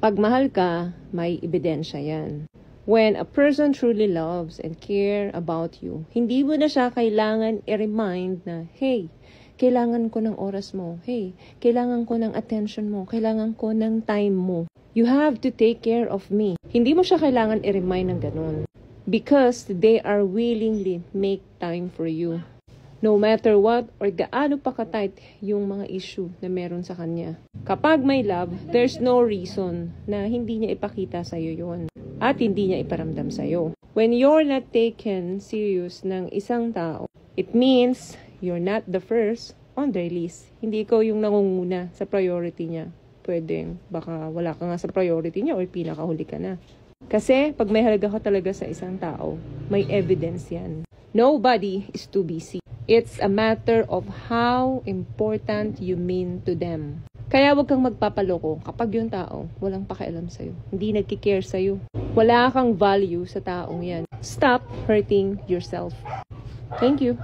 Pag mahal ka, may ebidensya yan. When a person truly loves and care about you, hindi mo na siya kailangan i-remind na, hey, kailangan ko ng oras mo. Hey, kailangan ko ng attention mo. Kailangan ko ng time mo. You have to take care of me. Hindi mo siya kailangan i-remind ng ganun. Because they are willingly make time for you. No matter what or gaano pa ka-tight yung mga issue na meron sa kanya. Kapag may love, there's no reason na hindi niya ipakita sa'yo yun. At hindi niya iparamdam sa'yo. When you're not taken serious ng isang tao, it means you're not the first on their list. Hindi ikaw yung nangunguna sa priority niya. Pwedeng baka wala ka nga sa priority niya or pinakahuli ka na. Kasi pag may halaga ka talaga sa isang tao, may evidence yan. Nobody is too busy. It's a matter of how important you mean to them. Kaya wag kang magpapaloko kapag yung tao walang pakialam sa'yo. Hindi nagkikare sa'yo. Wala kang value sa taong yan. Stop hurting yourself. Thank you.